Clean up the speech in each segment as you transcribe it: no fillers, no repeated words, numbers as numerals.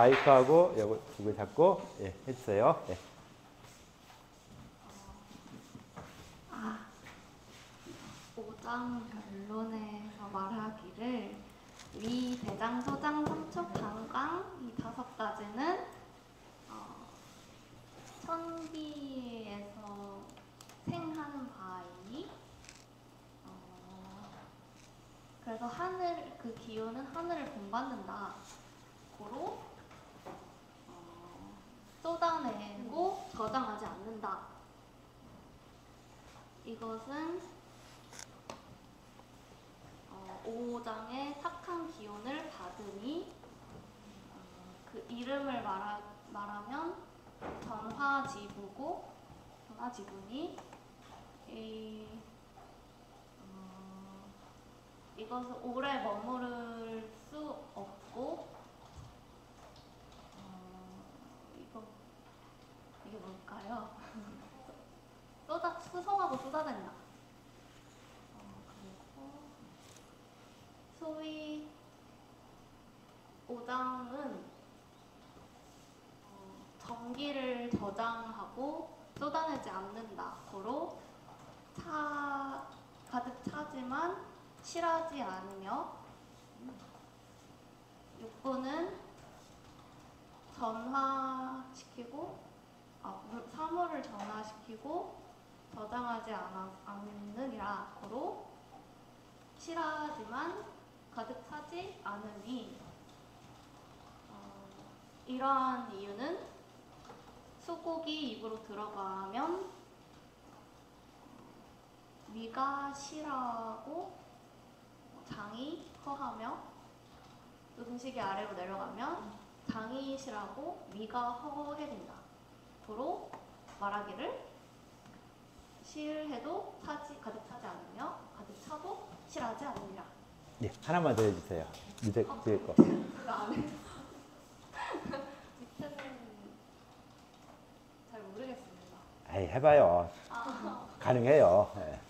마이크하고 이거 두 개 잡고 예, 해주세요. 예. 오장 변론에서 말하기를 위 대장 소장 삼척 단강 이 5가지는 천기에서 생하는 바이니 그래서 하늘 그 기운은 하늘을 본받는다. 고로 쏟아내고 저장하지 않는다. 이것은 5장의 착한 기운을 받으니 그 이름을 말하면 전화지부고 전화지부니 이것은 오래 머무를 수 없고 이게 뭘까요? 수송하고 쏟아낸다. 그리고 소위 5장은 전기를 저장하고 쏟아내지 않는다. 고로 가득 차지만 실하지 않으며 6부는 전화시키고 사물을 전화시키고 저장하지 않느니라. 고로 실하지만 가득 차지 않으니 이러한 이유는 수곡이 입으로 들어가면 위가 실하고 장이 허하며 음식이 아래로 내려가면 장이 실하고 위가 허해 된다. 고로 말하기를 실해도 가득 차지 않으며 가득 차도 실하지 않느니라. 예, 하나만 더 해주세요. 밑에 뒤에 거. 그거 안 해. 밑에는 잘 모르겠습니다. 에이, 해봐요. 가능해요. 예.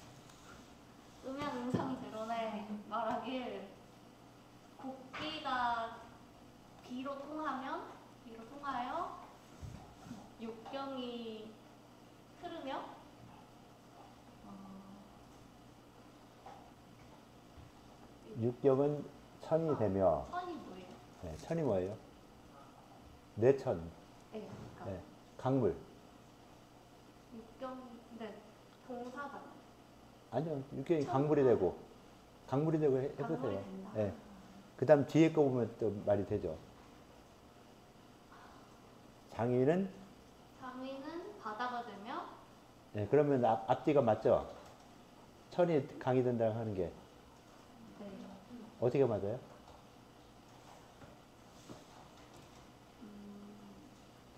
음양 음상 대론에 말하길 곡기가 비로 통하여 육경이 흐르며 육경은 천이 되며 천이 뭐예요? 네, 천이 뭐예요? 뇌천. 네, 그러니까 네, 강물. 육경 네 동사가 아니요, 육경이 강물이 되고 해보세요. 강물이 된다. 네. 그 다음 뒤에 거 보면 또 말이 되죠. 장위는 바다가 되며 네, 그러면 앞뒤가 맞죠? 천이 강이 된다고 하는 게 네. 어떻게 맞아요?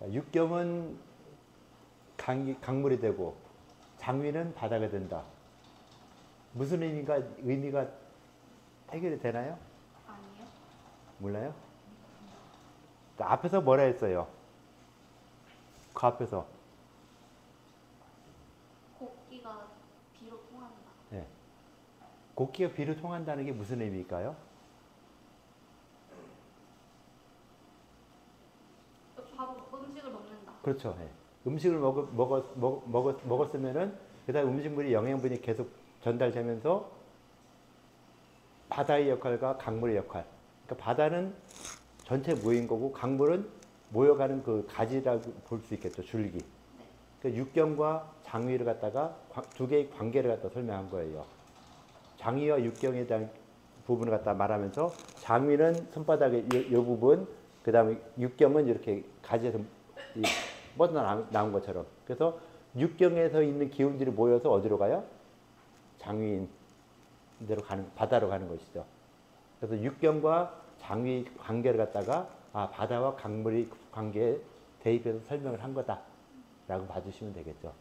자, 육경은 강물이 되고 장위는 바다가 된다. 무슨 의미가 해결이 되나요? 아니요. 몰라요? 앞에서 뭐라 했어요? 그 앞에서 곡기가 비로 통한다. 네. 곡기가 비로 통한다는 게 무슨 의미일까요? 바로 음식을 먹는다. 그렇죠. 네. 음식을 먹었으면은 그다음 음식물이 영양분이 계속 전달되면서 바다의 역할과 강물의 역할. 그러니까 바다는 전체 모인 거고 강물은 모여가는 그 가지라고 볼 수 있겠죠. 줄기. 네. 그러니까 육경과 장위를 갖다가 두 개의 관계를 갖다 설명한 거예요. 장위와 육경에 대한 부분을 갖다 말하면서 장위는 손바닥의 이 부분, 그 다음에 육경은 이렇게 가지에서 뻗어나온 것처럼. 그래서 육경에서 있는 기운들이 모여서 어디로 가요? 장위인 대로 바다로 가는 것이죠. 그래서 육경과 장위 관계를 갖다가 바다와 강물의 관계에 대입해서 설명을 한 거다라고 봐주시면 되겠죠.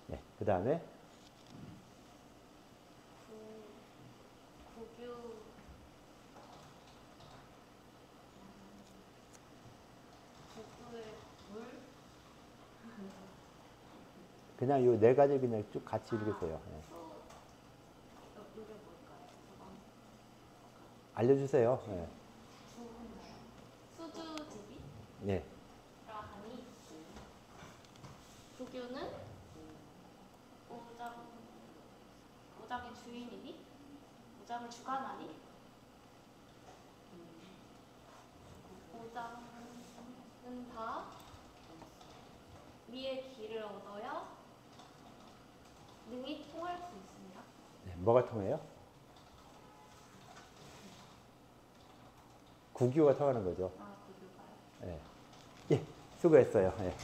네, 그 다음에 그냥 이 네 가지 그냥 쭉 같이 읽으세요. 네. 알려주세요. 네. 수주지비? 예. 하니 국유는 오장의 주인이니 오장을 주관하니 오장은 다 미의 길을 얻어야 능히 통할 수 있습니다. 네, 뭐가 통해요? 국유가 통하는 거죠. 아, 국유가요? 예. 예, 수고했어요. 예.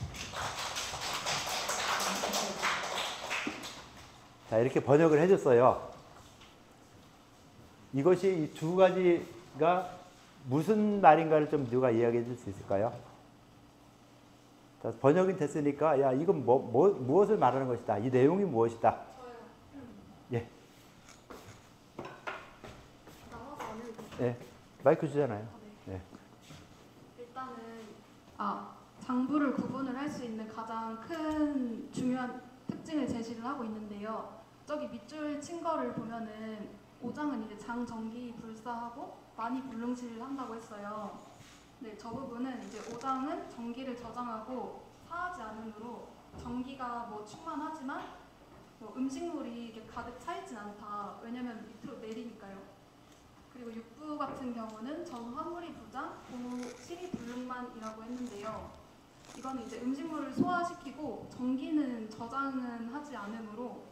자, 이렇게 번역을 해줬어요. 이것이 이 두 가지가 무슨 말인가를 좀 누가 이야기해 줄 수 있을까요? 자, 번역이 됐으니까, 야, 이건 무엇을 말하는 것이다. 이 내용이 무엇이다. 저요. 예. 나와서 안 해도 예. 마이크 주잖아요. 네. 예. 일단은 장부를 구분을 할 수 있는 가장 큰 중요한 특징을 제시를 하고 있는데요. 저기 밑줄 친 거를 보면은 오장은 이제 장정기 불사하고 많이 불능실을 한다고 했어요. 네, 저 부분은 이제 오장은 정기를 저장하고 사하지 않으므로 정기가 뭐 충만하지만 뭐 음식물이 이게 가득 차 있진 않다. 왜냐면 밑으로 내리니까요. 그리고 육부 같은 경우는 정화물이 부장, 실이 불능만이라고 했는데요. 이거는 이제 음식물을 소화시키고 전기는 저장은 하지 않으므로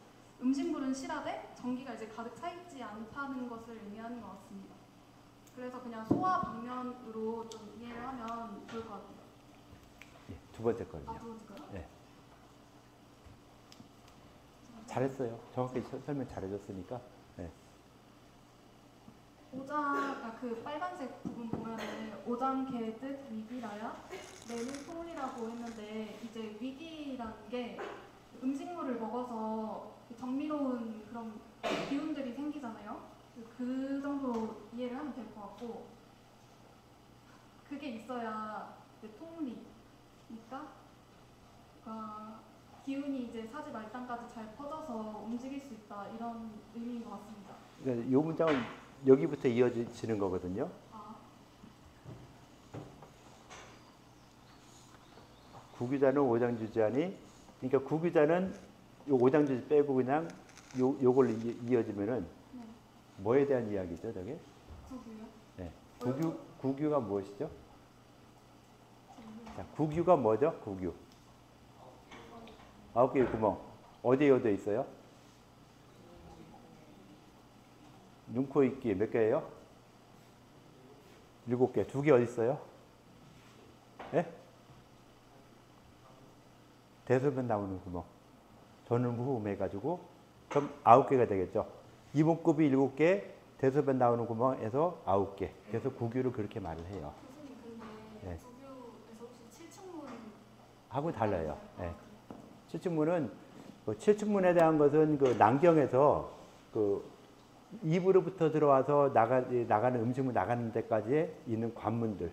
음식물은 실하되 전기가 이제 가득 차 있지 않다는 것을 의미하는 것 같습니다. 그래서 그냥 소화 방면으로 좀 이해를 하면 좋을 것 같아요. 예. 두 번째 거는요. 두 번째가요? 예. 잘했어요. 정확히 설명 잘해줬으니까. 예. 그 빨간색 부분 보면은 오장개 뜻 위기라야 내는 통이라고 했는데 이제 위기라는 게 음식물을 먹어서 정미로운 그런 기운들이 생기잖아요. 그 정도로 이해를 하면 될 것 같고 그게 있어야 통리니까 기운이 이제 사지 말단까지 잘 퍼져서 움직일 수 있다 이런 의미인 것 같습니다. 그러니까 이 문장은 여기부터 이어지는 거거든요. 구규자는 오장주지하니, 그러니까 구규자는 요 오장주지 빼고 그냥 요걸 이어지면은 네. 뭐에 대한 이야기죠, 저게? 구규요? 네. 구규가 무엇이죠? 자, 구규가 뭐죠? 구규. 9개의 구멍. 어디에 있어요? 눈, 코, 입, 귀 몇 개예요? 7개. 2개 어디 있어요? 예? 대소변 나오는 구멍. 전후 후음 해가지고 그럼 9개가 되겠죠. 이목구비 7개, 대소변 나오는 구멍에서 9개. 그래서 구규를 그렇게 말을 해요. 교수님 근데 네. 구규에서 혹시 칠충문 하고 달라요. 예. 칠충문은 칠충문에 대한 것은 그 난경에서 그 입으로부터 들어와서 나가는 음식물 나가는 데까지 있는 관문들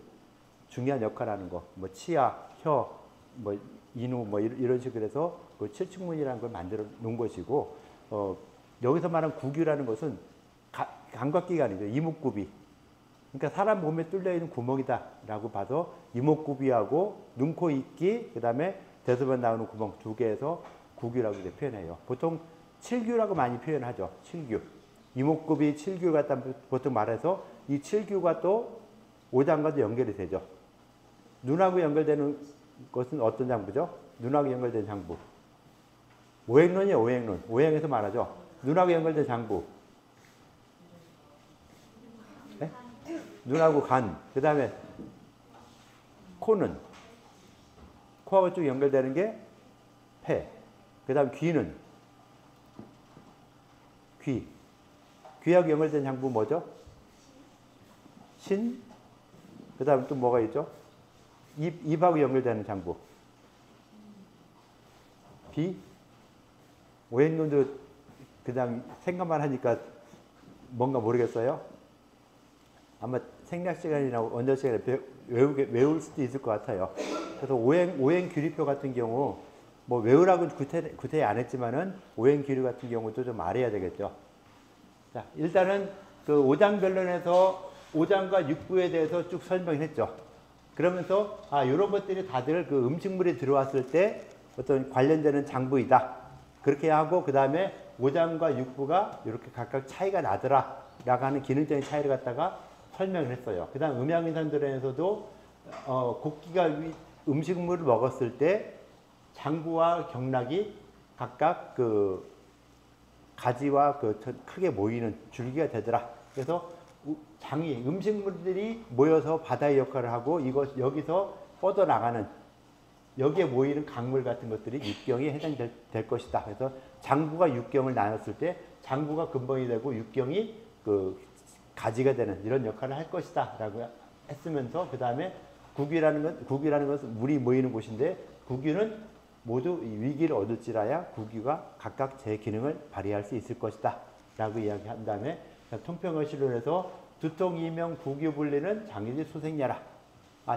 중요한 역할을 하는 거. 뭐 치아, 혀, 뭐 인후 뭐 이런 식으로 해서 그 칠충문이라는 걸 만들어 놓은 것이고 여기서 말하는 구규라는 것은 감각기관이죠. 이목구비. 그러니까 사람 몸에 뚫려 있는 구멍이다라고 봐서 이목구비하고 눈, 코, 입, 귀, 그다음에 대소변 나오는 구멍 2개에서 구규라고 이제 표현해요. 보통 칠규라고 많이 표현하죠. 칠규. 이목구비 칠규 갖다 보통 말해서 이 칠규가 또 오장과도 연결이 되죠. 눈하고 연결되는 것은 어떤 장부죠? 눈하고 연결된 장부. 오행론이에요. 오행론. 오행에서 말하죠. 눈하고 연결된 장부. 네? 눈하고 간. 그 다음에 코는 코하고 쭉 연결되는 게 폐. 그 다음 귀는 귀. 귀하고 연결된 장부 뭐죠? 신. 그 다음 또 뭐가 있죠? 입하고 연결되는 장부. 비. 오행론도 그냥 생각만 하니까 뭔가 모르겠어요. 아마 생략 시간이나 원전 시간에 외울 수도 있을 것 같아요. 그래서 오행 규리표 같은 경우 뭐 외우라고 구태히 안 했지만은 오행 규리 같은 경우도 좀 알아야 되겠죠. 자, 일단은 그 오장변론에서 오장과 육부에 대해서 쭉 설명했죠. 그러면서 이런 것들이 다들 그 음식물이 들어왔을 때 어떤 관련되는 장부이다. 그렇게 하고 그 다음에 오장과 육부가 이렇게 각각 차이가 나더라라고 하는 기능적인 차이를 갖다가 설명을 했어요. 그 다음 음양인산들에서도 곡기가 음식물을 먹었을 때 장부와 경락이 각각 그 가지와 그 크게 모이는 줄기가 되더라. 그래서 장이 음식물들이 모여서 바다의 역할을 하고 여기서 뻗어나가는 여기에 모이는 강물 같은 것들이 육경에 해당될 것이다. 그래서 장부가 육경을 나눴을 때 장부가 근본이 되고 육경이 그 가지가 되는 이런 역할을 할 것이다 라고 했으면서 그 다음에 국위라는 것은 물이 모이는 곳인데 국위는 모두 위기를 얻을지라야 국위가 각각 제 기능을 발휘할 수 있을 것이다 라고 이야기한 다음에 통평어실론에서 두통이명 국위분리는 장유지 수생야라.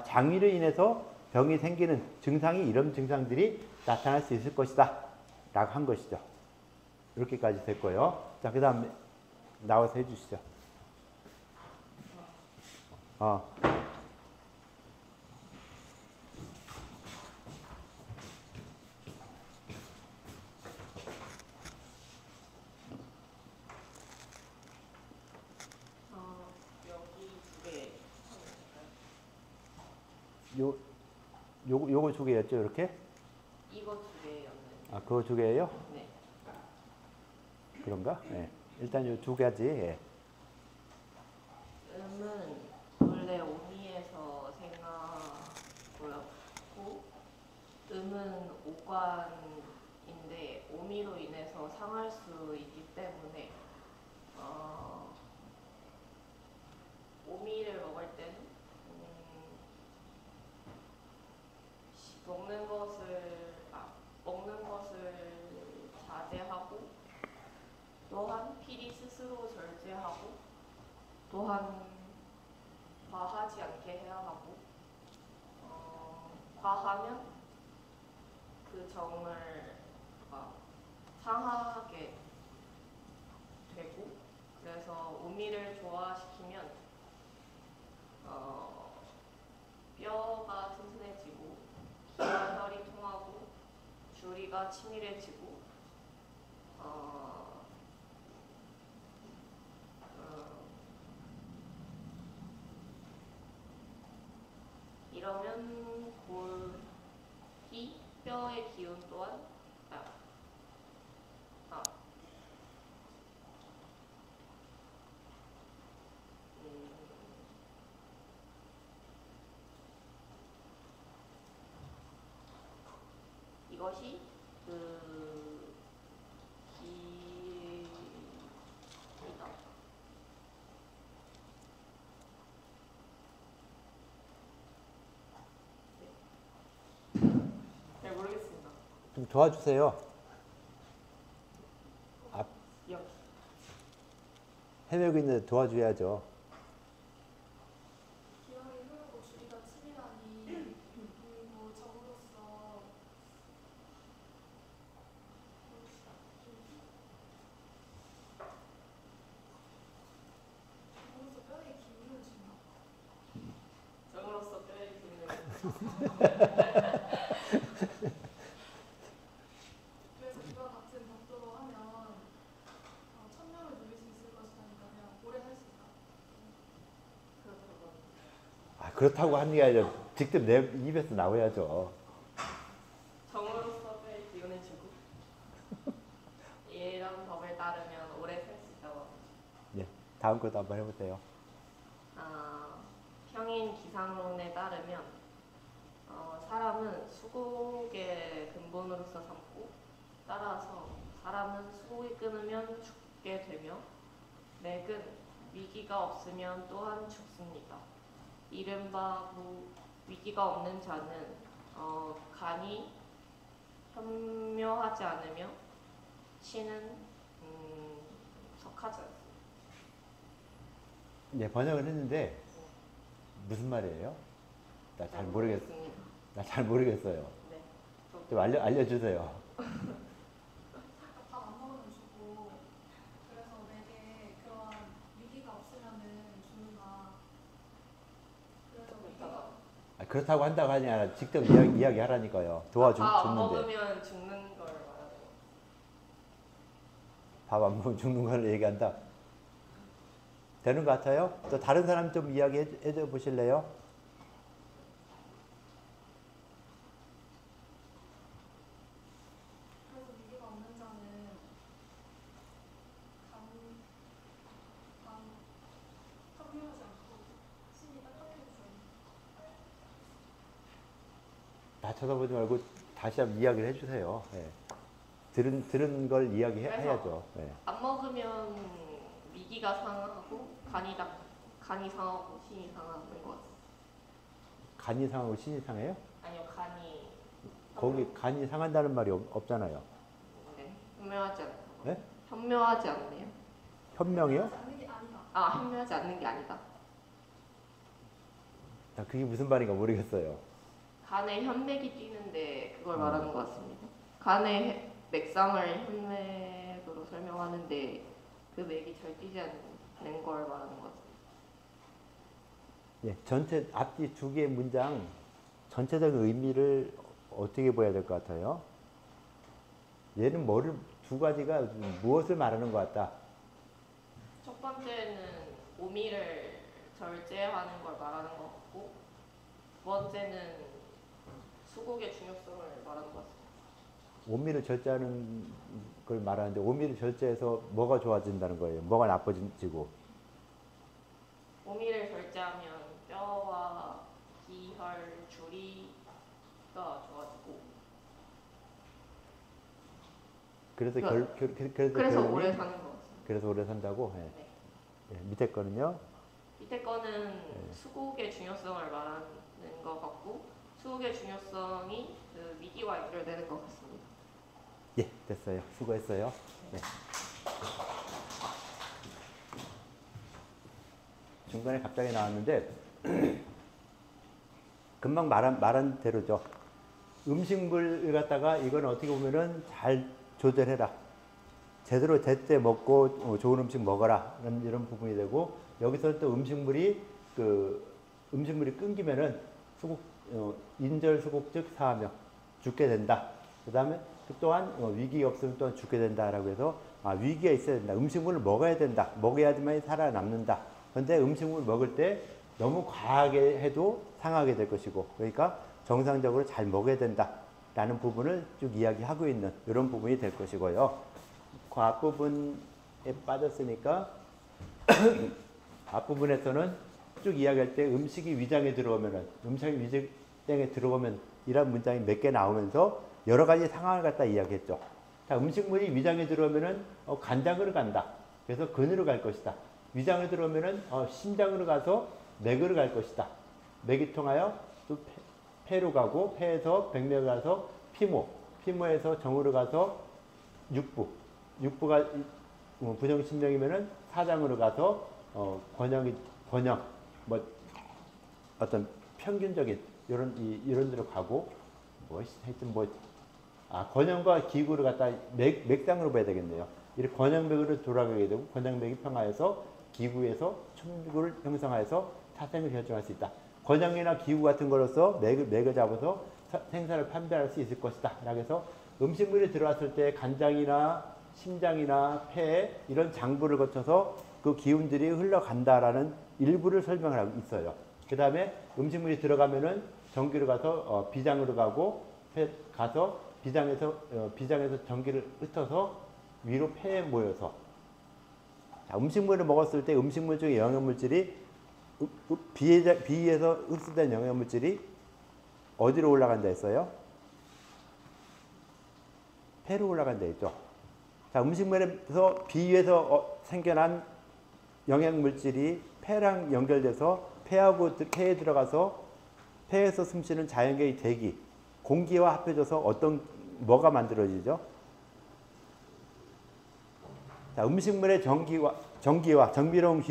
장위로 인해서 병이 생기는 증상이 이런 증상들이 나타날 수 있을 것이다 라고 한 것이죠. 이렇게까지 됐고요. 자, 그 다음에 나와서 해주시죠. 여기 두 개. 요거 두 개였죠, 이렇게? 이거 두 개였는데. 그거 두 개예요? 네. 그런가? 네. 일단 요 두 가지. 예. 음은 원래 오미에서 생각고요. 음은 오관인데 오미로 인해서 상할 수 있기 때문에 오미를 먹을 때는 먹는 것을 자제하고 또한 필히 스스로 절제하고 또한 과하지 않게 해야 하고 과하면 그 정을 상하게 되고 그래서 오미를 조화시키면 뼈가 튼튼해지고 기와 혈이 통하고 주리가 치밀해지고 이러면 골이 뼈의 기운 또한 이것이 그 기이다. 잘 모르겠습니다. 좀 도와주세요. 여기. 헤매고 있는데 도와줘야죠. 기혈이 흐르고 주리가 치밀하니 그리고 적으로서 뼈에 기운을 준다. 정으로서 뼈의 기운을 그래서 이와 같은 각도로 하면 천명을 누릴 수 있을 것이라니까 그냥 오래 살 수 있다. 그렇다고 그렇다고 하는 게 아니라 직접 내 입에서 나와야죠. 정으로서 뼈의 기운을 주고 이런 법을 따르면 오래 살 수 있다고 합니다. 네, 다음 것도 한번 해보세요. 평인 기상론에 따르면 사람은 수곡의 근본으로서 삼고 따라서 사람은 수곡이 끊으면 죽게 되며 맥은 위기가 없으면 또한 죽습니다. 이른바 위기가 없는 자는 간이 현묘하지 않으며 신은 석하지 않습니다. 네, 번역을 했는데 무슨 말이에요? 나 잘 모르겠어요. 나 잘 모르겠어요. 네. 좀 알려주세요. 밥 안 먹으면 죽고 그래서 내게 그러한 위기가 없으면은 죽는다. 그래서 위기가 그렇다고 한다고 하니 아니라 직접 이야기하라니까요. 밥 안 도와주는데. 먹으면 죽는 걸 말하는 거. 밥 안 먹으면 죽는 걸 얘기한다. 되는 것 같아요? 또 다른 사람 좀 이야기해 줘 보실래요? 그래서 위기가 없는 자는 협력하지 않고 신이 딱딱해져요. 다 쳐다보지 말고 다시 한번 이야기를 해주세요. 예. 들은 걸 이야기해야죠. 예. 안 먹으면 위기가 상하고 간이 상하고 신이 상하는 것 같아요. 간이 상하고 신이 상해요? 아니요, 간이 거기 간이 상한다는 말이 없잖아요. 네, 현명하지 않. 네? 현명하지 않네요. 현명이요? 않는 게 아니다. 아, 현명하지 않는 게 아니다. 자, 그게 무슨 말인가 모르겠어요. 간에 현맥이 뛰는데 그걸 말하는 것 같습니다. 간의 맥상을 현맥으로 설명하는데 그 맥이 잘 뛰지 않는 걸 말하는 것 같습니다. 예, 전체 앞뒤 두 개의 문장 전체적인 의미를 어떻게 보여야 될 것 같아요? 얘는 두 가지가 무엇을 말하는 것 같다. 첫 번째는 오미를 절제하는 걸 말하는 것 같고, 두 번째는 수국의 중요성을 말하는 것 같습니다. 오미를 절제하는 걸 말하는데 오미를 절제해서 뭐가 좋아진다는 거예요? 뭐가 나빠지고? 오미를 절제하면 뼈와 기혈, 주리가 좋아지고, 그래서 그래서 결론이- 오래 사는 것 같습니다. 그래서 오래 산다고? 예. 네. 예, 밑에 거는요? 밑에 거는 수국의 중요성을 말하는 것 같고, 수국의 중요성이 그 위기와 연결되는 것 같습니다. 예, 됐어요. 수고했어요. 네. 중간에 갑자기 나왔는데 금방 말한 대로죠. 음식물을 갖다가 이건 어떻게 보면은 잘 조절해라. 제대로 제때 먹고 좋은 음식 먹어라. 이런 부분이 되고, 여기서 또 음식물이 끊기면은 인절 수국즉 사하며 죽게 된다. 그 다음에 또한 위기가 없으면 또한 죽게 된다라고 해서 위기가 있어야 된다. 음식물을 먹어야 된다. 먹어야지만 살아남는다. 그런데 음식물을 먹을 때 너무 과하게 해도 상하게 될 것이고, 그러니까 정상적으로 잘 먹어야 된다라는 부분을 쭉 이야기하고 있는 이런 부분이 될 것이고요. 그 앞부분에 빠졌으니까 앞부분에서는 쭉 이야기할 때 음식이 위장에 들어오면은, 음식이 위장에 들어오면 이런 문장이 몇 개 나오면서 여러 가지 상황을 갖다 이야기했죠. 자, 음식물이 위장에 들어오면은 간장으로 간다. 그래서 근으로 갈 것이다. 위장에 들어오면은 심장으로 가서 맥으로 갈 것이다. 맥이 통하여 또 폐로 가고, 폐에서 백맥으로 가서 피모, 피모에서 정으로 가서 육부, 육부가 부정신경이면은 사장으로 가서 권형, 뭐 어떤 평균적인 이런 데로 가고, 하여튼 권형과 기구를 갖다 맥상으로 봐야 되겠네요. 이렇게 권형맥으로 돌아가게 되고, 권형맥이 평하여서 기구에서 촉육을 형성하여서 타생을 결정할 수 있다. 권형이나 기구 같은 거로서 맥을 잡아서 생사를 판별할 수 있을 것이다. 라고 해서 음식물이 들어왔을 때 간장이나 심장이나 폐 이런 장부를 거쳐서 그 기운들이 흘러간다라는 일부를 설명을 하고 있어요. 그 다음에 음식물이 들어가면은 전기로 가서 비장으로 가고, 가서 비장에서 전기를 흩어서 위로 폐에 모여서, 자, 음식물을 먹었을 때 음식물 중에 영양물질이 비위에서 흡수된 영양물질이 어디로 올라간다 했어요? 폐로 올라간다 했죠. 자, 음식물에서 비위에서 생겨난 영양물질이 폐랑 연결돼서 폐에 들어가서 폐에서 숨쉬는 자연계의 대기, 공기와 합해져서 뭐가 만들어지죠? 자, 음식물의 전기와 정비로운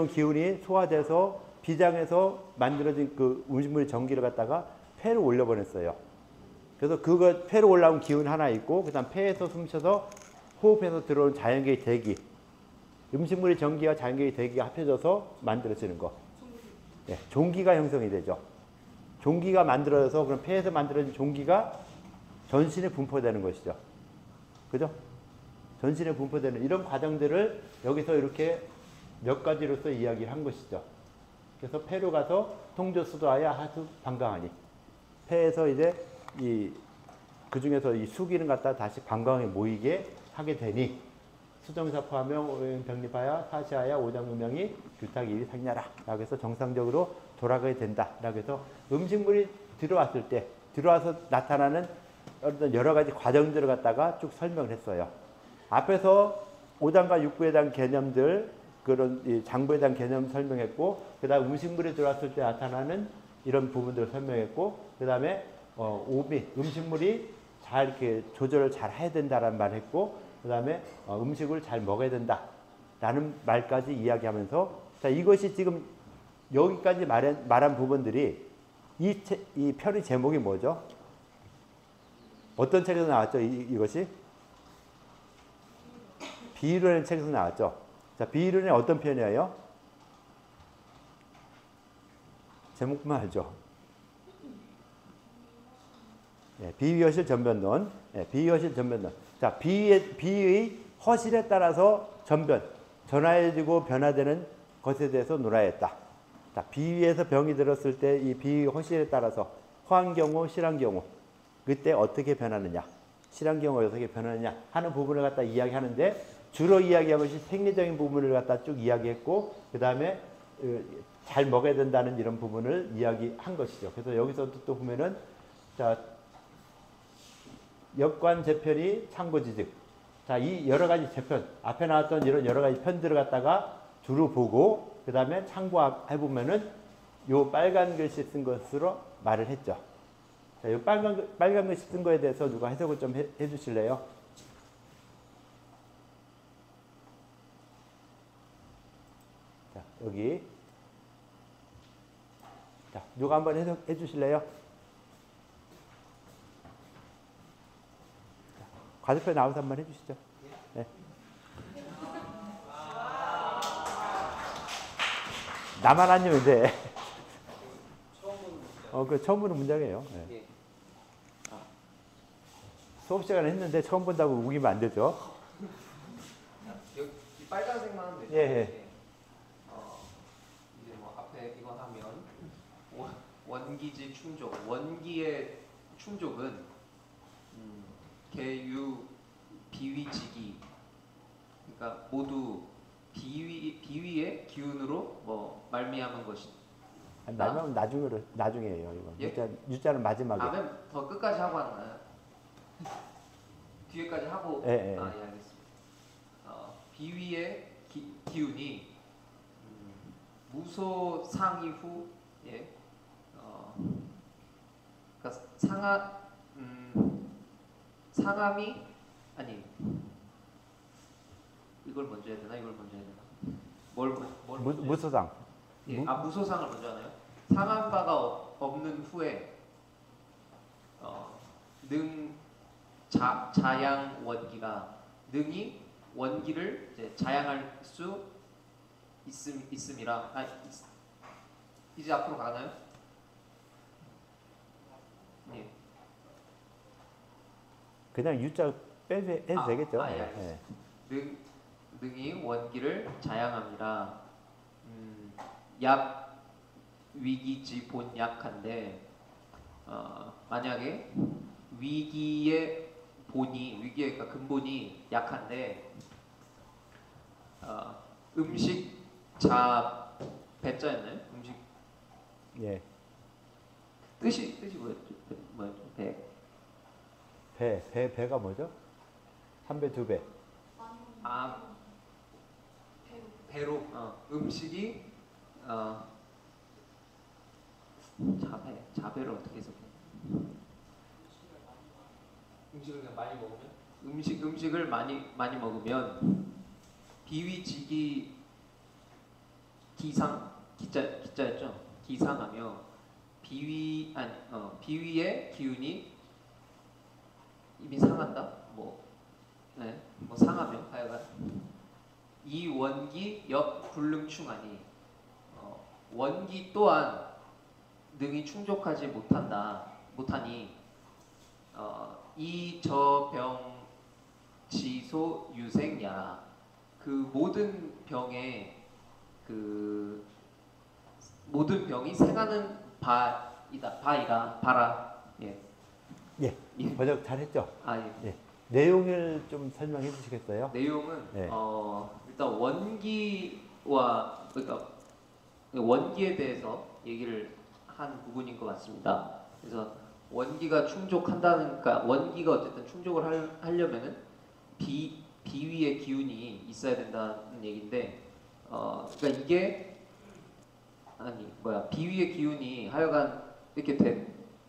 기운이 소화돼서 비장에서 만들어진 그 음식물의 전기를 갖다가 폐로 올려보냈어요. 그래서 폐로 올라온 기운 하나 있고, 그 다음 폐에서 숨쉬어서 호흡해서 들어온 자연계의 대기, 음식물의 전기와 자연계의 대기가 합해져서 만들어지는 거. 예, 종기가 형성이 되죠. 종기가 만들어져서 그럼 폐에서 만들어진 종기가 전신에 분포되는 것이죠. 그죠? 전신에 분포되는 이런 과정들을 여기서 이렇게 몇 가지로서 이야기를 한 것이죠. 그래서 폐로 가서 통조 수도하야 하수 방광하니 폐에서 이제 그 중에서 이 수기는 갖다 다시 방광에 모이게 하게 되니 수정사 포하며 병립하여 사시하여 오장문명이 규탁이 상냐라 라고 해서 정상적으로 돌아가게 된다 라고 해서 음식물이 들어왔을 때 들어와서 나타나는 어떤 여러 가지 과정들을 갖다가 쭉 설명을 했어요. 앞에서 오장과 육부에 대한 개념들 그런 이 장부에 대한 개념 설명했고 그 다음 음식물이 들어왔을 때 나타나는 이런 부분들을 설명했고 그 다음에 오미 음식물이 잘 이렇게 조절을 잘 해야 된다라는 말을 했고 그 다음에 음식을 잘 먹어야 된다라는 말까지 이야기하면서 자 이것이 지금 여기까지 말한 부분들이 이 편의 제목이 뭐죠? 어떤 책에서 나왔죠? 이것이? 비유라는 책에서 나왔죠. 자, 비유는 어떤 편이에요? 제목만 알죠? 네, 비유허실 전변론. 네, 비유허실 전변론. 자, 비유의 허실에 따라서 전화해지고 변화되는 것에 대해서 논하였다 했다. 자, 비유에서 병이 들었을 때 이 비유의 허실에 따라서 허한 경우, 실한 경우 그때 어떻게 변하느냐, 실한 경우 어떻게 변하느냐 하는 부분을 갖다 이야기하는데 주로 이야기한 것이 생리적인 부분을 갖다 쭉 이야기했고 그 다음에 잘 먹어야 된다는 이런 부분을 이야기한 것이죠. 그래서 여기서도 또 보면은 자 역관 재편이 참고지즉 자 이 여러 가지 재편 앞에 나왔던 이런 여러 가지 편들을 갖다가 두루 보고 그 다음에 참고해 보면은 요 빨간 글씨 쓴 것으로 말을 했죠. 자, 요 빨간 글씨 쓴 거에 대해서 누가 해석을 좀 해 주실래요? 자, 여기. 자, 누가 한번 해석해 주실래요? 자, 과제표에 나와서 한번 해 주시죠. 네. 나만 아니면 돼. 처음 보는 문장이에요. 네. 수업 시간에 했는데 처음 본다고 우기면 안 되죠. 여기 빨간색만 하면 되죠. 예, 예. 이제 뭐 앞에 이거 하면 원기지 충족. 원기의 충족은 개유 비위지기. 그러니까 모두 비위의 기운으로 뭐 말미암은 것이. 말하면 나중에요. 이거. 예? 유자는 마지막에. 다음에 더 끝까지 하고 하는 거예요. 뒤에까지 하고. 예, 예. 예, 알겠습니다. 비위의 기운이 무소상이 후, 예, 그러니까 상함이 아니 이걸 먼저 해야 되나 이걸 먼저 해야 되나 뭘 먼저 해야 무소상. 예, 무소상을 먼저 하나요? 상한 바가 없는 후에 자양 원기가 능이 원기를 이제 자양할 수 있음이라. 이제 앞으로 가나요? 예. 그냥 유자 빼도 해도 되겠죠. 예, 알겠습니다. 능이 원기를 자양합니다. 약 위기지 본 약한데 만약에 위기의 그러니까 근본이 약한데 음식 자 배자였나요? 음식 예. 뜻이 뭐였죠? 배가 뭐죠? 한 배, 두 배. 배로 음식이 자배를 어떻게 해석해? 음식을 그냥 많이 먹으면? 음식을 많이 먹으면 비위지기 기자였죠? 기상하며 비위의 기운이 이미 상한다? 뭐 상하며 하여간 이 원기 역 불능충하니 원기 또한 능히 충족하지 못하니 이 저병 지소 유생야라. 그 모든 병에 그 모든 병이 생하는 바라. 예. 예, 번역 잘했죠? 아 예. 예. 내용을 좀 설명해 주시겠어요? 내용은 네. 일단 원기와 그러니까 원기에 대해서 얘기를 한 부분인 것 같습니다. 그래서 원기가 충족한다는, 그러니까 원기가 어쨌든 충족을 하려면은 비위의 기운이 있어야 된다는 얘기인데, 그러니까 이게 비위의 기운이 하여간 이렇게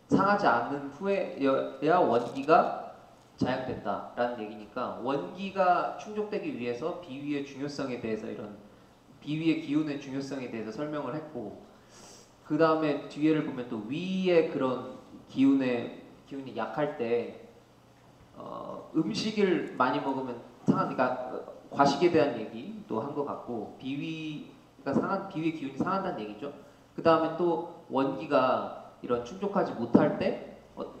상하지 않는 후에야 원기가 자양된다라는 얘기니까, 원기가 충족되기 위해서 비위의 중요성에 대해서, 이런 비위의 기운의 중요성에 대해서 설명을 했고, 그 다음에 뒤에를 보면 또 위의 그런 기운이 약할 때 음식을 많이 먹으면 상하니까 과식에 대한 얘기도 한 것 같고, 비위의 기운이 상한다는 얘기죠. 그 다음에 또 원기가 이런 충족하지 못할 때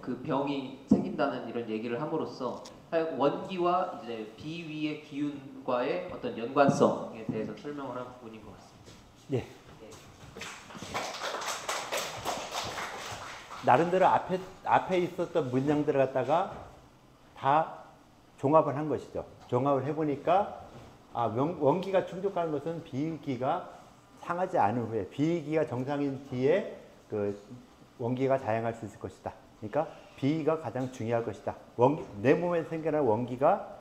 그 병이 생긴다는 이런 얘기를 함으로써 원기와 이제 비위의 기운과의 어떤 연관성에 대해서 설명을 한 부분인 것 같습니다. 예. 나름대로 앞에 있었던 문장들을 갖다가 다 종합을 한 것이죠. 종합을 해보니까 원기가 충족하는 것은 비위기가 상하지 않은 후에, 비위기가 정상인 뒤에 그 원기가 자양할 수 있을 것이다. 그러니까 비위가 가장 중요할 것이다. 내 몸에 생겨난 원기가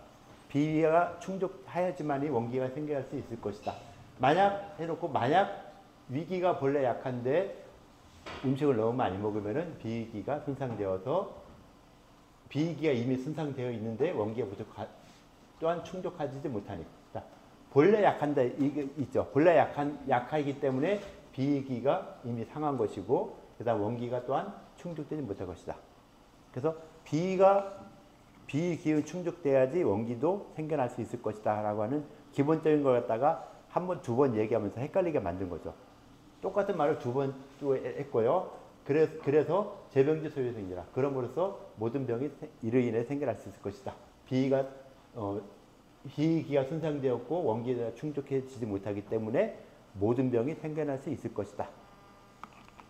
비위가 충족해야지만이 원기가 생겨날 수 있을 것이다. 만약 위기가 본래 약한데 음식을 너무 많이 먹으면은 비위기가 손상되어서, 비위기가 이미 손상되어 있는데 원기가 또한 충족하지 못하니까 본래 약한데 이게 있죠. 본래 약하기 때문에 비위기가 이미 상한 것이고, 그다음 원기가 또한 충족되지 못할 것이다. 그래서 비위 기운 충족돼야지 원기도 생겨날 수 있을 것이다라고 하는 기본적인 걸 갖다가 한 번, 두 번 얘기하면서 헷갈리게 만든 거죠. 똑같은 말을 두 번 또 했고요. 그래서 제병지 소유 생기라. 그럼으로써 모든 병이 이로 인해 생겨날 수 있을 것이다. 비위기가 손상되었고 원기가 충족해지지 못하기 때문에 모든 병이 생겨날 수 있을 것이다.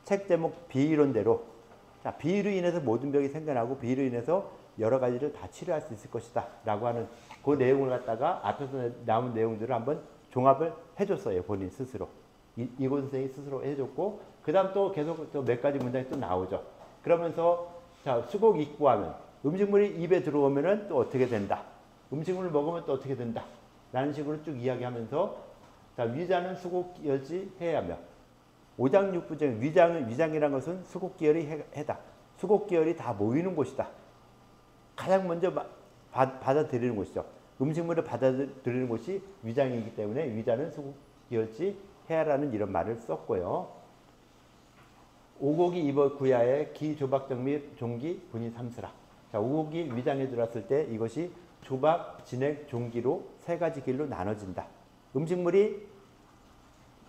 책 제목 비이론대로, 비위로 인해서 모든 병이 생겨나고 비위로 인해서 여러 가지를 다 치료할 수 있을 것이다 라고 하는 그 내용을 갖다가 앞에서 나온 내용들을 한번 종합을 해줬어요. 본인 스스로. 이고 선생이 스스로 해줬고, 그 다음 또 계속 또 몇 가지 문장이 또 나오죠. 그러면서 수곡 입구하면 음식물이 입에 들어오면은 또 어떻게 된다. 음식물을 먹으면 또 어떻게 된다. 라는 식으로 쭉 이야기하면서 위자는 수곡기열지 해야며, 오장육부정, 위장이라는 것은 수곡기열이 해다. 수곡기열이 다 모이는 곳이다. 가장 먼저 받아들이는 곳이죠. 음식물을 받아들이는 곳이 위장이기 때문에 위자는 수곡기열지 해야라는 이런 말을 썼고요. 오곡이 입어 구야의 기, 조박정 및 종기, 분이 삼스라. 오곡이 위장에 들어왔을 때 이것이 조박, 진액, 종기로 세 가지 길로 나눠진다. 음식물이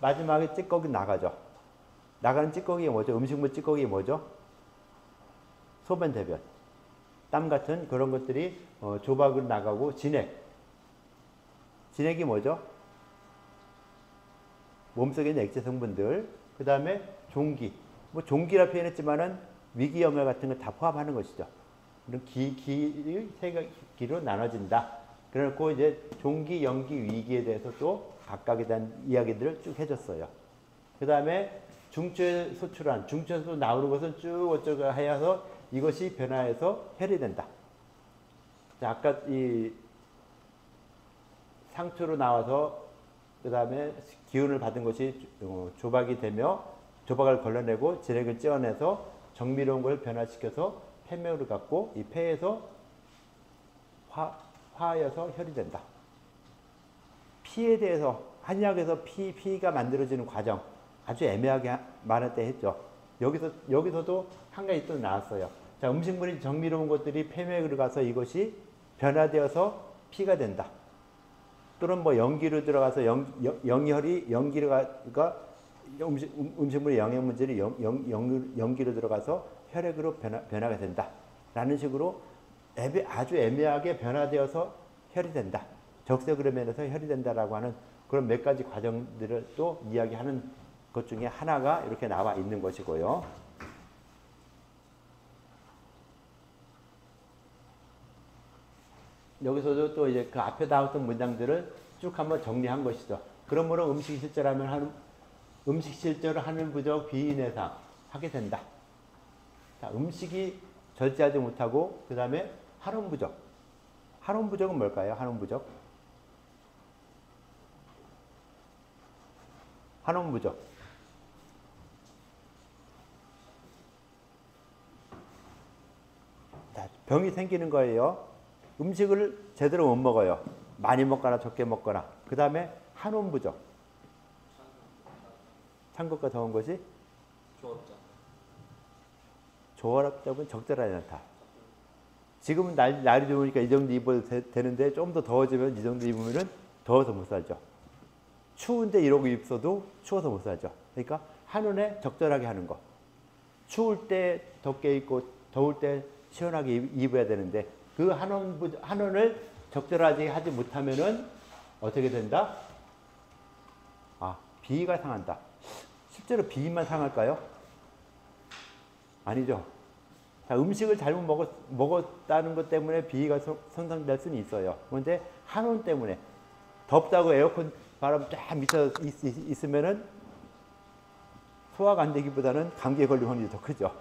마지막에 찌꺼기 나가죠. 나가는 찌꺼기가 뭐죠? 음식물 찌꺼기가 뭐죠? 소변, 대변, 땀 같은 그런 것들이 조박으로 나가고, 진액이 뭐죠? 몸속에 있는 액체 성분들. 그 다음에 종기, 종기라 표현했지만은 위기영양 같은 거 다 포함하는 것이죠. 그런 기의 세 기로 나눠진다. 그래놓고 이제 종기, 연기, 위기에 대해서 또 각각에 대한 이야기들을 쭉 해줬어요. 그 다음에 중추에 소출한, 중추에서 나오는 것은 쭉 어쩌고 하여서 이것이 변화해서 혈이 된다. 자, 아까 이 상추로 나와서 그 다음에 기운을 받은 것이 조박이 되며, 조박을 걸러내고 진액을 찌어내서 정밀한 걸 변화시켜서 폐묘를 갖고, 이 폐에서 화하여서 혈이 된다. 피에 대해서 한의학에서 피가 만들어지는 과정 아주 애매하게 말할 때 했죠. 여기서도 한 가지 또 나왔어요. 자, 음식물이 정밀한 것들이 폐묘에 들어가서 이것이 변화되어서 피가 된다. 또는 연기로 들어가서 연기가 음식물의 영양 물질이 연기로 들어가서 혈액으로 변화가 된다라는 식으로 아주 애매하게 변화되어서 혈이 된다. 적색으로 면해서 혈이 된다라고 하는 그런 몇 가지 과정들을 또 이야기하는 것 중에 하나가 이렇게 나와 있는 것이고요. 여기서도 또 이제 그 앞에 나왔던 문장들을 쭉 한번 정리한 것이죠. 그러므로 음식 실절을 하는 부적 비인해상 하게 된다. 자, 음식이 절제하지 못하고 그 다음에 한원 부적. 한원 부적은 뭘까요? 한원 부적. 한원 부적. 자, 병이 생기는 거예요. 음식을 제대로 못 먹어요. 많이 먹거나 적게 먹거나. 그 다음에 한원 부적. 찬 것과 더운 것이 조화롭다면 적절하지 않다. 지금은 날이 좋으니까 이 정도 입어도 되는데 좀 더 더워지면 이 정도 입으면 더워서 못 살죠. 추운데 이러고 입어도 추워서 못 살죠. 그러니까 한온에 적절하게 하는 거. 추울 때 덥게 입고 더울 때 시원하게 입어야 되는데 그 한온을 적절하게 하지 못하면은 어떻게 된다? 아, 비위가 상한다. 실제로 비위만 상할까요? 아니죠. 자, 음식을 잘못 먹었다는 것 때문에 비위가 손상될 수는 있어요. 그런데 한온 때문에 덥다고 에어컨 바람 쫙 밑에 있으면은 소화가 안 되기보다는 감기에 걸릴 확률이 더 크죠.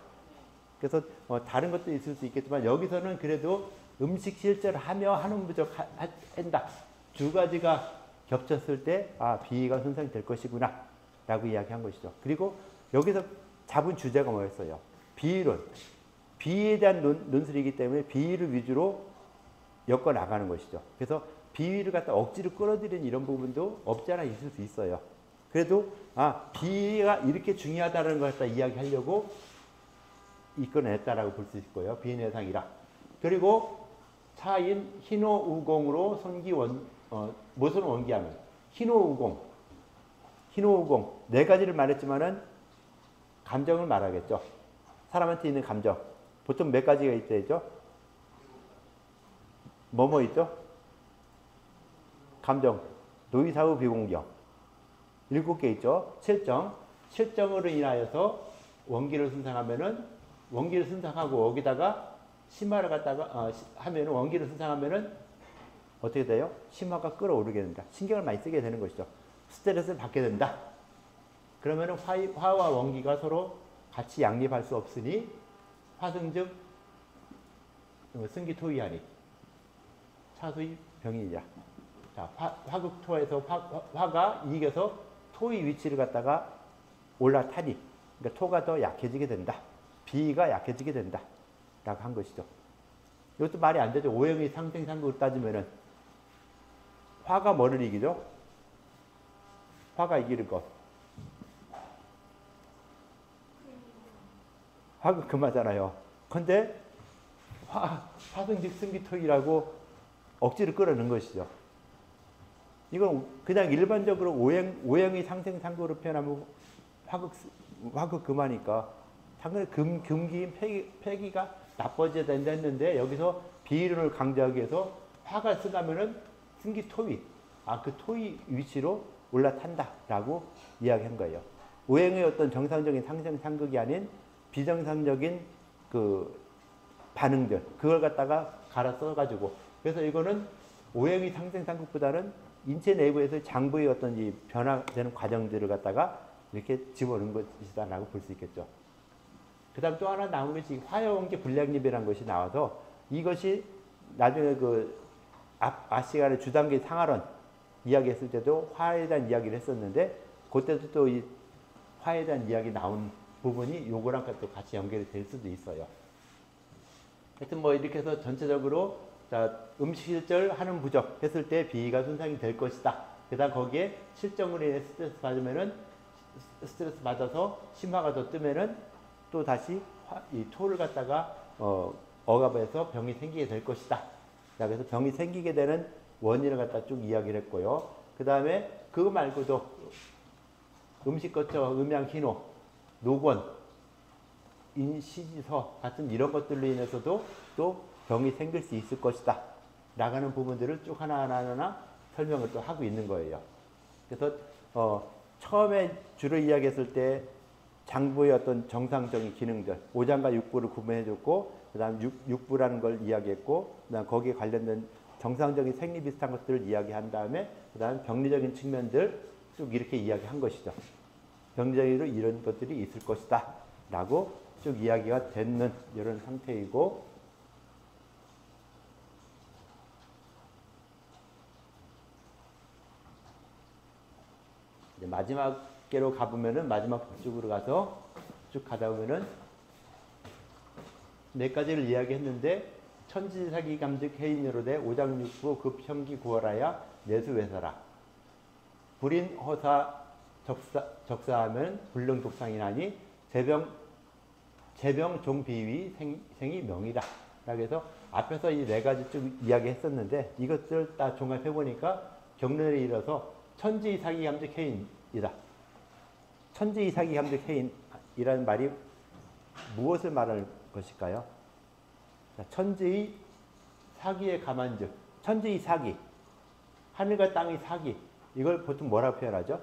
그래서 다른 것도 있을 수 있겠지만 여기서는 그래도 음식 실제로 하며 한온 부족한다. 두 가지가 겹쳤을 때 비위가 손상이 될 것이구나 라고 이야기한 것이죠. 그리고 여기서 잡은 주제가 뭐였어요? 비위론. 비위에 대한 논술이기 때문에 비위를 위주로 엮어 나가는 것이죠. 그래서 비위를 갖다 억지로 끌어들이는 이런 부분도 없지 않아 있을 수 있어요. 그래도 비위가 이렇게 중요하다는 걸 갖다 이야기하려고 이끌어냈다라고 볼 수 있고요. 비인해상이라. 그리고 차인 희노우공으로 무엇을 원기하면 희노우공 네 가지를 말했지만은 감정을 말하겠죠. 사람한테 있는 감정 보통 몇 가지가 있죠? 뭐뭐 있죠? 감정, 노이사후 비공경 7개 있죠. 실정으로 인하여서 원기를 손상하면은 원기를 손상하고 여기다가 심화를 갖다가 하면은 원기를 손상하면은 어떻게 돼요? 심화가 끌어오르게 된다. 신경을 많이 쓰게 되는 것이죠. 스트레스를 받게 된다. 그러면은 화와 원기가 서로 같이 양립할 수 없으니 화승즉 승기토이하니 차수의 병이냐. 자, 화극토에서 화가 이겨서 토의 위치를 갖다가 올라타니 그러니까 토가 더 약해지게 된다. 비위가 약해지게 된다. 라고 한 것이죠. 이것도 말이 안 되죠. 오행의 상생상극을 따지면은 화가 뭐를 이기죠? 화가 이기는 것. 화가 금하잖아요. 근데 화승직 승기토이라고 억지로 끌어넣은 것이죠. 이건 그냥 일반적으로 오행의 상생상극으로 표현하면 화극 금하니까 당연히 금기인 폐기가 나빠져야 된다 했는데 여기서 비이론을 강조하기 위해서 화가 쓰가면은 승기토위 그 토위 위치로 올라탄다라고 이야기한 거예요. 오행의 어떤 정상적인 상생상극이 아닌 비정상적인 그 반응들 그걸 갖다가 갈아 써가지고 그래서 이거는 오행의 상생상극보다는 인체 내부에서 장부의 어떤 이 변화되는 과정들을 갖다가 이렇게 집어넣은 것이다라고 볼 수 있겠죠. 그 다음 또 하나 나온 것이 화여원기 불량립이라는 것이 나와서 이것이 나중에 그 앞 시간에 주단기 상하론 이야기했을 때도 화에 대한 이야기를 했었는데 그때도 또 이 화에 대한 이야기 나온 부분이 요거랑 또 같이 연결이 될 수도 있어요. 하여튼 뭐 이렇게 해서 전체적으로 자, 음식 실절 하는 부적 했을 때 비위가 손상이 될 것이다. 그 다음 거기에 실정으로 인해 스트레스 받으면은 스트레스 받아서 심화가 더 뜨면은 또 다시 이 토를 갖다가 억압해서 병이 생기게 될 것이다. 자, 그래서 병이 생기게 되는 원인을 갖다 쭉 이야기를 했고요. 그 다음에 그거 말고도 음식 거쳐, 음양 희노, 노권, 인시지서 같은 이런 것들로 인해서도 또 병이 생길 수 있을 것이다 라는 부분들을 쭉 하나하나 설명을 또 하고 있는 거예요. 그래서 처음에 주로 이야기했을 때 장부의 어떤 정상적인 기능들, 오장과 육부를 구분해줬고, 그 다음 육부라는 걸 이야기했고, 그 다음 거기에 관련된 정상적인 생리 비슷한 것들을 이야기한 다음에, 그 다음 병리적인 측면들 쭉 이렇게 이야기한 것이죠. 병리적으로 이런 것들이 있을 것이다 라고 쭉 이야기가 되는 이런 상태이고, 이제 마지막 개로 가보면은 마지막 북쪽으로 가서 쭉 가다 보면은 네 가지를 이야기했는데 천지사기 감직 해인여로대 오장육부 급형기 구월하야 내수외사라 불인 허사 적사하면 불능독상이나니 제병 종비위 생이 명이다 라고 해서 앞에서 이 네 가지 쭉 이야기했었는데 이것들 다 종합해 보니까 경륜에 이뤄서 천지사기 감직 해인이다. 천지사기 감직 해인이라는 말이 무엇을 말하는 것일까요? 자, 천지의 사기에 감한즉, 천지의 사기, 하늘과 땅의 사기, 이걸 보통 뭐라고 표현하죠?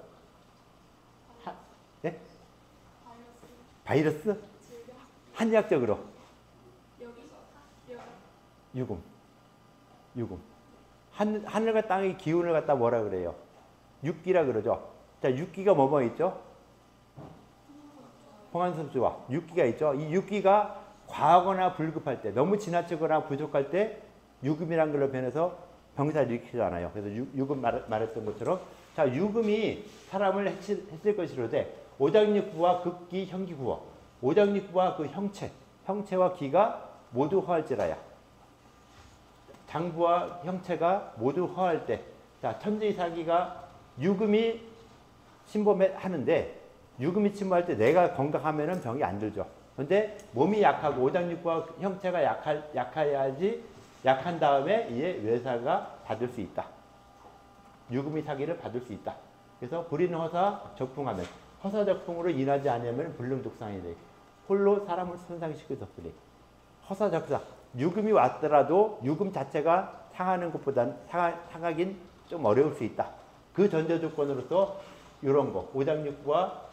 네? 바이러스? 한의학적으로 유금. 하늘과 땅의 기운을 갖다 뭐라 그래요? 육기라 그러죠. 자, 육기가 뭐뭐 있죠? 홍한섭수와 육기가 있죠. 이 육기가 과하거나 불급할 때, 너무 지나치거나 부족할 때 유금이란 걸로 변해서 병사를 일으키잖아요. 그래서 유금 말했던 것처럼, 자, 유금이 사람을 했을 것이로되 오장육부와 극기 형기구어, 오장육부와 그 형체와 기가 모두 허할지라야. 장부와 형체가 모두 허할 때, 자, 천지사기가 유금이 침범하는데, 유금이 침범할 때 내가 건강하면은 병이 안 들죠. 그런데 몸이 약하고 오장육부와 형체가 약해야지, 약한 다음에 이에 외사가 받을 수 있다. 유금이 사기를 받을 수 있다. 그래서 불인허사 적풍하면, 허사 적풍으로 인하지 않으면 불능독상이 돼. 홀로 사람을 손상시킬 수 없으니. 허사 적상. 유금이 왔더라도 유금 자체가 상하는 것보다는 상하긴 좀 어려울 수 있다. 그 전제 조건으로서 이런 거, 오장육부와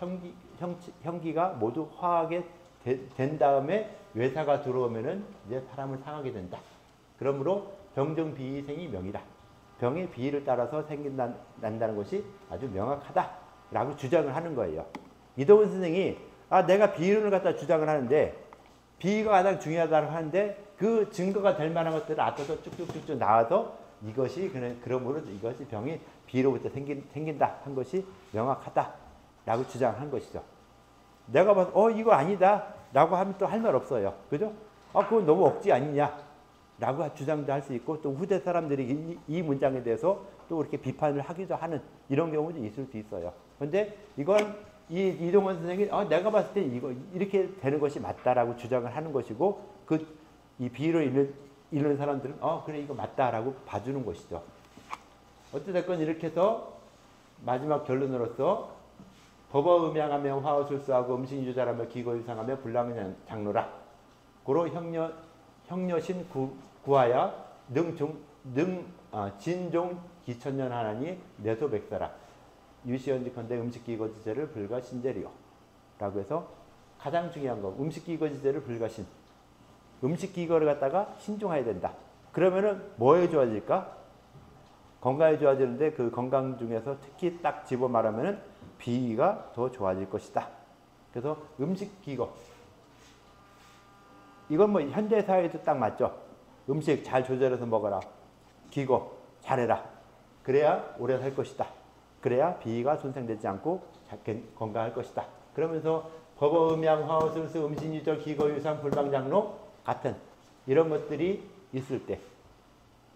형기가 모두 화하게 된 다음에 외사가 들어오면은 이제 사람을 상하게 된다. 그러므로 병정비생이 명이다. 병의 비위를 따라서 난다는 것이 아주 명확하다라고 주장을 하는 거예요. 이동훈 선생이 내가 비위론을 갖다 주장을 하는데 비위가 가장 중요하다고 하는데 그 증거가 될 만한 것들을 앞에서 쭉쭉쭉쭉 나와서 이것이 그러므로 이것이 병이 비위로부터 생긴다 한 것이 명확하다라고 주장한 것이죠. 내가 봐서 이거 아니다 라고 하면 또 할 말 없어요. 그죠? 그건 너무 억지 아니냐 라고 주장도 할 수 있고, 또 후대 사람들이 이 문장에 대해서 또 그렇게 비판을 하기도 하는 이런 경우도 있을 수 있어요. 그런데 이건 이동원 선생이 내가 봤을 때 이거 이렇게 되는 것이 맞다라고 주장을 하는 것이고, 이 비위로 읽는 사람들은 그래 이거 맞다라고 봐주는 것이죠. 어찌됐건 이렇게 해서 마지막 결론으로서 법어음양하며 화어술수하고 음식유자라며 기고유상하며 불량장로라. 고로 형녀신 구하야 진종 기천년 하나니 내소백사라. 유시연직컨대 음식기거지제를 불가신제리요. 라고 해서 가장 중요한 거, 음식기거지제를 불가신. 음식기거를 갖다가 신중해야 된다. 그러면은 뭐에 좋아질까? 건강에 좋아지는데 그 건강 중에서 특히 딱 집어 말하면은 비위가 더 좋아질 것이다. 그래서 음식기거. 이건 뭐 현대 사회에도 딱 맞죠. 음식 잘 조절해서 먹어라. 기거 잘해라. 그래야 오래 살 것이다. 그래야 비위가 손상되지 않고 건강할 것이다. 그러면서 법어음양 화어술수 음식유저 기거유상 불방장로 같은 이런 것들이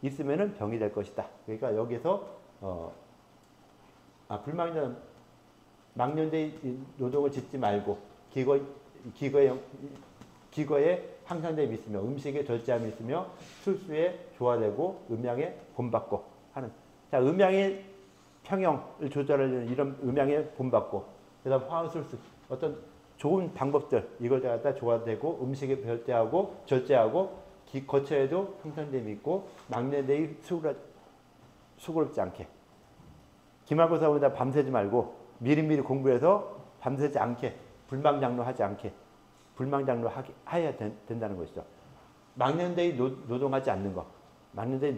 있으면은 병이 될 것이다. 그러니까 여기서 망년대 노동을 짓지 말고 기거에 항상됨이 있으며 음식에 절제함이 있으며 술수에 조화되고 음양에 본받고 하는. 자, 음양의 평형을 조절하려는 이런 음양에 본받고 그다음 화학술수 어떤 좋은 방법들 이걸 갖다 줘야 되고 음식에 절제하고 거처에도 평탄됨이 있고 막내들이 수고롭지 않게 기말고사보다 밤새지 말고 미리미리 공부해서 밤새지 않게 불망장로하지 않게 불망장로해야 된다는 것이죠. 막내들이 노동하지 않는 거 막내들이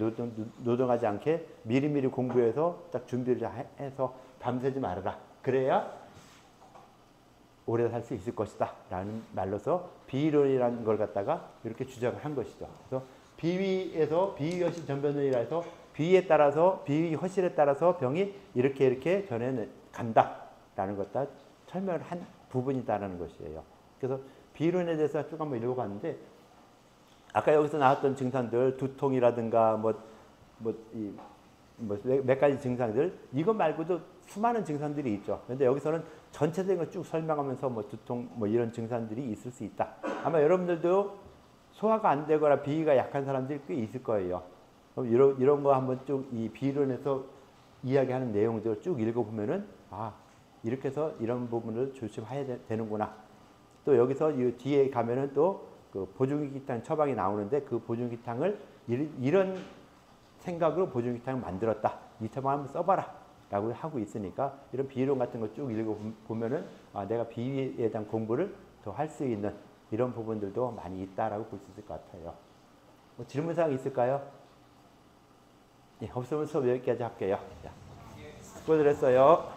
노동하지 않게 미리미리 공부해서 딱 준비를 해서 밤새지 말아라. 그래야 오래 살 수 있을 것이다 라는 말로서 비이론이라는 걸 갖다가 이렇게 주장을 한 것이죠. 그래서 비위에서 비위허실 전변론이라 해서 비위에 따라서 비위 허실에 따라서 병이 이렇게 전해 간다 라는 것 다 설명을 한 부분이다라는 것이에요. 그래서 비이론에 대해서 쭉 한번 읽어봤는데 아까 여기서 나왔던 증상들 두통이라든가 몇 가지 증상들 이것 말고도 수많은 증상들이 있죠. 그런데 여기서는 전체적인 걸 쭉 설명하면서 두통 이런 증상들이 있을 수 있다. 아마 여러분들도 소화가 안 되거나 비위가 약한 사람들이 꽤 있을 거예요. 그럼 이런 거 한번 쭉 이 비이론에서 이야기하는 내용들을 쭉 읽어보면은 이렇게 해서 이런 부분을 조심해야 되는구나. 또 여기서 이 뒤에 가면은 또 그 보증기탕 처방이 나오는데 그 보증기탕을 이런 생각으로 보증기탕을 만들었다. 이 처방 한번 써봐라. 라고 하고 있으니까 이런 비이론 같은 거 쭉 읽어보면은 내가 비위에 대한 공부를 더 할 수 있는 이런 부분들도 많이 있다라고 볼 수 있을 것 같아요. 질문사항 있을까요? 예, 없으면 수업 여기까지 할게요. 자, 수고들 했어요.